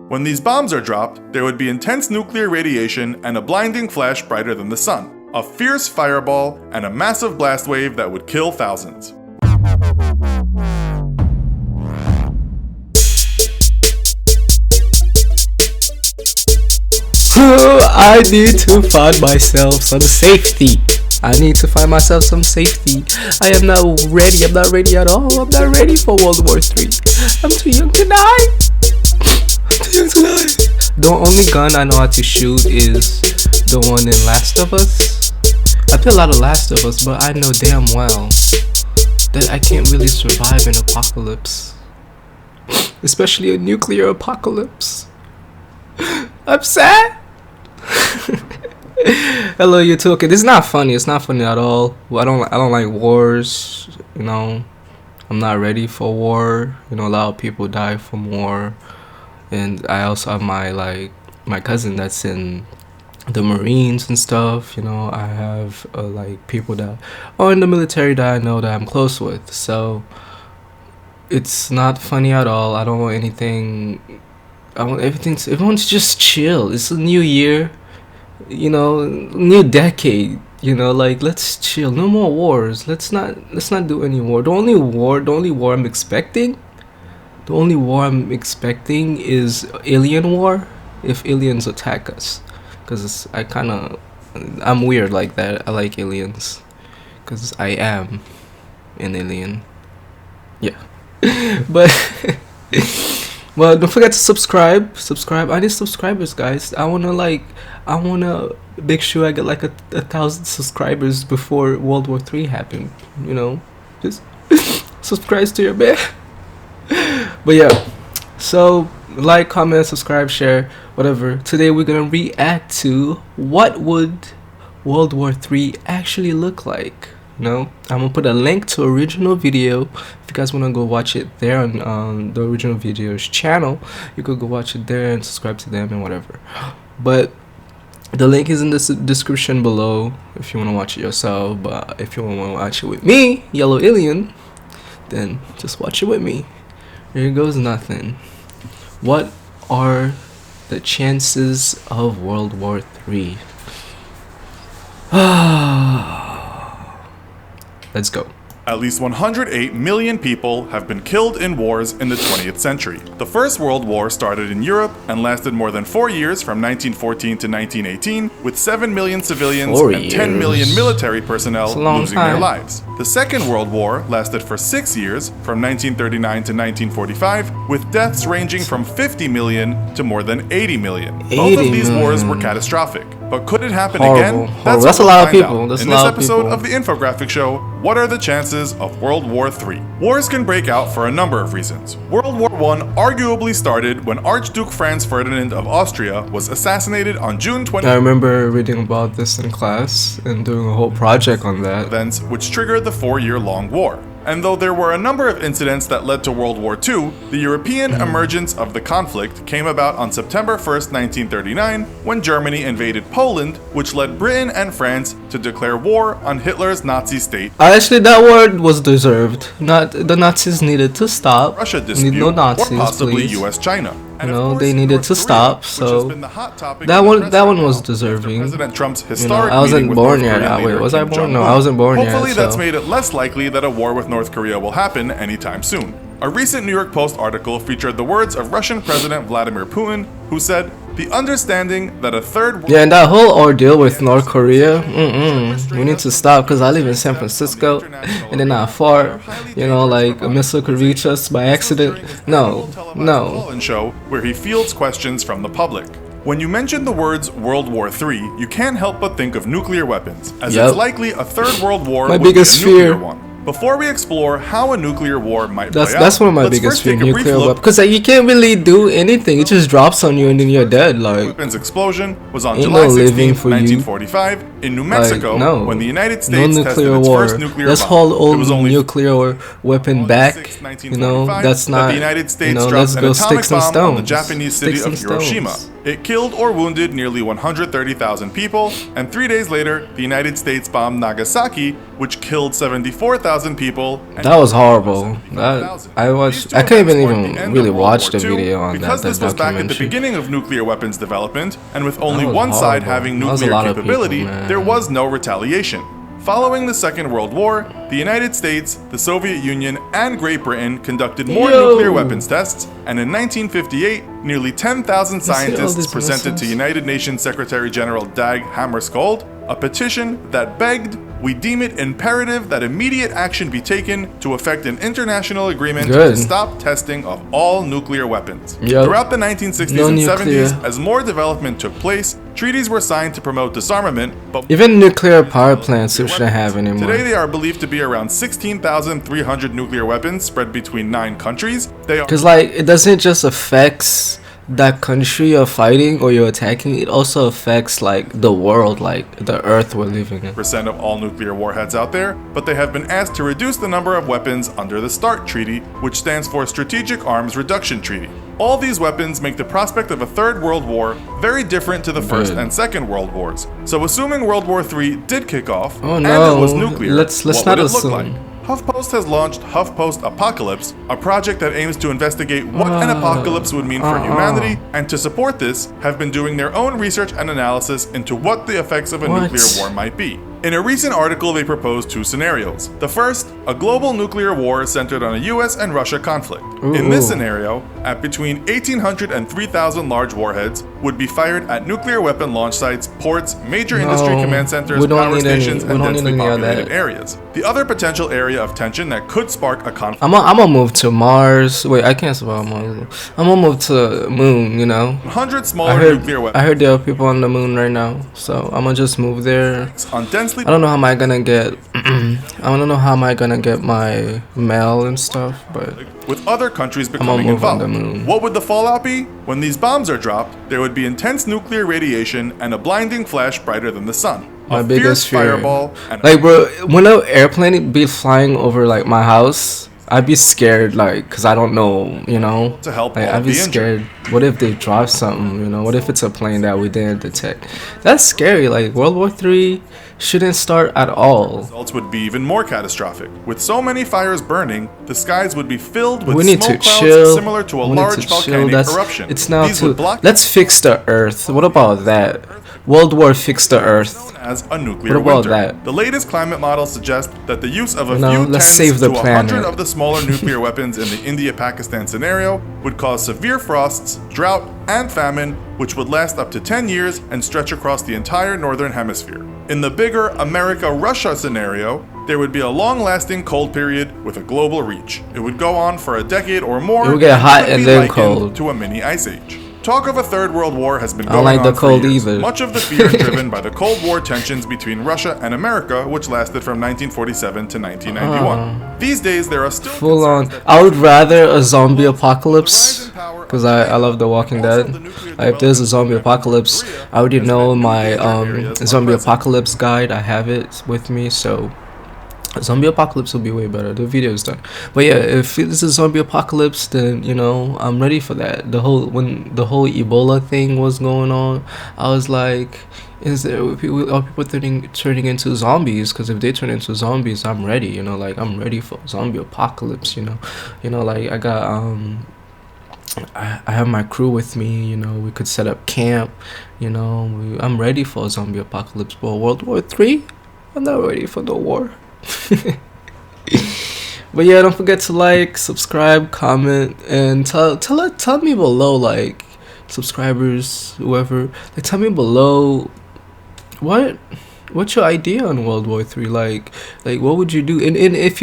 When these bombs are dropped, there would be intense nuclear radiation and a blinding flash brighter than the sun, a fierce fireball, and a massive blast wave that would kill thousands. I need to find myself some safety. I am not ready. I'm not ready at all. I'm not ready for World War III. I'm too young to die. The only gun I know how to shoot is the one in Last of Us. I play a lot of Last of Us, but I know damn well that I can't really survive an apocalypse. Especially a nuclear apocalypse. I'm sad. Hello YouTube. Okay, this is not funny. It's not funny at all. I don't like wars, you know. I'm not ready for war. You know, a lot of people die from war. And I also have my cousin that's in the Marines and stuff, you know. I have like people that are in the military that I know that I'm close with. So it's not funny at all. I don't want anything. I want everyone's just chill. It's a new year, you know, new decade, you know, like let's chill. No more wars. Let's not do any war. The only war I'm expecting is alien war, if aliens attack us, because I'm weird like that. I like aliens because I am an alien, yeah. But well, don't forget to subscribe. I need subscribers, guys. I wanna make sure I get like a 1,000 subscribers before World War III happen, you know. Just subscribe to your man. But yeah, so like, comment, subscribe, share, whatever. Today we're gonna react to what would World War III actually look like. You know, I'm gonna put a link to original video. If you guys wanna go watch it there on the original videos channel, you could go watch it there and subscribe to them and whatever. But the link is in the description below if you wanna watch it yourself. But if you wanna watch it with me, Yellow Alien, then just watch it with me. Here goes nothing. What are the chances of World War III? Let's go. At least 108 million people have been killed in wars in the 20th century. The First World War started in Europe and lasted more than 4 years from 1914 to 1918, with 7 million civilians and 10 million military personnel losing their lives. The Second World War lasted for 6 years, from 1939 to 1945, with deaths ranging from 50 million to more than 80 million. Both of these wars were catastrophic. But could it happen again? That's a lot of people. In this episode of the Infographic Show, what are the chances of World War III? Wars can break out for a number of reasons. World War I arguably started when Archduke Franz Ferdinand of Austria was assassinated on June 20th. I remember reading about this in class and doing a whole project on that. Events which triggered the 4-year-long war. And though there were a number of incidents that led to World War II, the European emergence of the conflict came about on September 1st, 1939, when Germany invaded Poland, which led Britain and France to declare war on Hitler's Nazi state. Actually, that war was deserved. The Nazis needed to stop. Russia dispute, no Nazis, or possibly please. US-China. You know, they needed to stop, so that one was deserving. President Trump's historic I wasn't born yet. Wait, was I born? No, I wasn't born yet. Hopefully that's made it less likely that a war with North Korea will happen anytime soon. A recent New York Post article featured the words of Russian President Vladimir Putin, who said, "The understanding that a third..." Yeah, and that whole ordeal with North Korea, we need to stop, because I live in San Francisco, and they're not far, you know, like a missile could reach us by accident. No. Show where he fields questions from the public. When you mention the words World War III, you can't help but think of nuclear weapons, as it's likely a third world war would be a nuclear one. Before we explore how a nuclear war might play out, that's one of my biggest fears, nuclear weapons. Because like, you can't really do anything. It just drops on you and then you're dead. Like, weapons explosion was on July 16, 1945, in New Mexico, when the United States tested its first nuclear bomb. Let's hold old nuclear weapon back. You know, that's not. The United States dropped let's an go atomic sticks and bomb stones on the Japanese city of Hiroshima. It killed or wounded nearly 130,000 people, and 3 days later, the United States bombed Nagasaki, which killed 74,000 10,000 people. And That was horrible. 75,000. I watched. These two I couldn't events even marked the end really of World watch War the II video on because that this was back at the documentary. beginning of nuclear weapons development, and with only was one side horrible. having That was a nuclear lot of people, capability, man. there was no retaliation. Following the Second World War, the United States, the Soviet Union, and Great Britain conducted more Yo! nuclear weapons tests, and in 1958, nearly 10,000 see all scientists these presented to missiles? United Nations Secretary General Dag Hammarskjöld a petition that begged, "We deem it imperative that immediate action be taken to effect an international agreement Good. to stop testing of all nuclear weapons." Yep. Throughout the 1960s No and nuclear. 70s, as more development took place, treaties were signed to promote disarmament, but Even nuclear power plants we shouldn't have today anymore. they are believed to be around 16,300 nuclear weapons spread between 9 countries. They are Cause like it doesn't just affects that country you're fighting or you're attacking. It also affects like the world, like the Earth we're living in. percent of all nuclear warheads out there, but they have been asked to reduce the number of weapons under the START Treaty, which stands for Strategic Arms Reduction Treaty. All these weapons make the prospect of a third world war very different to the First Good. and Second World Wars. So assuming World War III did kick off, Oh, and no. it was nuclear, Let's what not would it look assume. like? HuffPost has launched HuffPost Apocalypse, a project that aims to investigate what an apocalypse would mean for humanity, and to support this, have been doing their own research and analysis into what the effects of a What? nuclear war might be. In a recent article, they proposed 2 scenarios. The first, a global nuclear war centered on a US and Russia conflict. In this Ooh. scenario, at between 1,800 and 3,000 large warheads would be fired at nuclear weapon launch sites, ports, major industry No, command centers, we don't power need any- stations, we and don't need densely any of populated that. areas. The other potential area of tension that could spark a conflict I'm gonna move to Mars. Wait, I can't spell Mars. I'm gonna move to Moon. You know. 100 smaller nuclear I weapons heard there are people on the moon right now, so I'm gonna just move there. on densely I don't know how am I gonna get. I don't know how am I gonna get my mail and stuff, but with other countries gonna becoming move on involved. the moon. What would the fallout be? When these bombs are dropped, there would be intense nuclear radiation and a blinding flash brighter than the sun. my A biggest fierce fear. fireball and Like, bro, when an airplane be flying over like my house, I'd be scared, like, cause I don't know, you know. to help Like, all I'd be the injured. scared. What if they drop something? You know, what if it's a plane that we didn't detect? That's scary. Like, World War III shouldn't start at all. Results would be even more catastrophic. With so many fires burning, the skies would be filled with We need to smoke clouds chill. similar to a We need large to chill. volcanic That's, eruption. It's now These to would block let's fix the Earth. What about that? World War fix the Earth. as a nuclear What about winter. that? The latest climate models suggest that the use of a No, few let's tens save the to 100 planet. of the smaller nuclear weapons in the India-Pakistan scenario would cause severe frosts, drought, and famine, which would last up to 10 years and stretch across the entire northern hemisphere. In the bigger America-Russia scenario, there would be a long-lasting cold period with a global reach. It would go on for a decade or more. It would get hot could and be then likened cold. to a mini ice age. Talk of a third world war has been I don't going like the on for cold years. either. Much of the fear driven by the Cold War tensions between Russia and America, which lasted from 1947 to 1991. These days, there are still Full on. concerns that I would rather a zombie the rise apocalypse in power because of I love The Walking also Dead. the nuclear Like, if there's a zombie development apocalypse, in Korea I already has know meant my major areas are zombie present. apocalypse guide. I have it with me, so zombie apocalypse will be way better. The video is done, but yeah, if it's a zombie apocalypse, then you know I'm ready for that. When the whole Ebola thing was going on, I was like, are people turning into zombies? Because if they turn into zombies, I'm ready. You know, like I'm ready for zombie apocalypse. You know, like I got I have my crew with me. You know, we could set up camp. You know, I'm ready for a zombie apocalypse. But World War III, I'm not ready for the war. But yeah, don't forget to like, subscribe, comment, and tell me below, like, subscribers, whoever, like, tell me below what's your idea on World War III, like what would you do, and if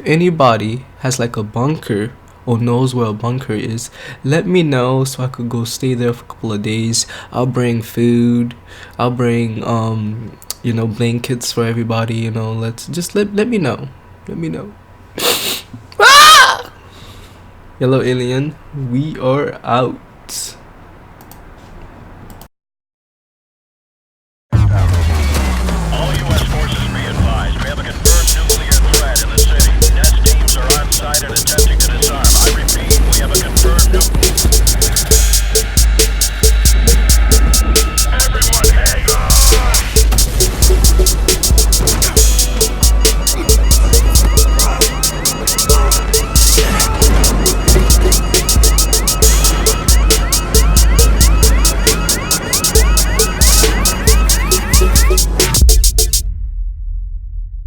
anybody has like a bunker or knows where a bunker is, let me know so I could go stay there for a couple of days. I'll bring food, I'll bring blankets for everybody. You know, let me know. Ah! Yellow Alien, we are out.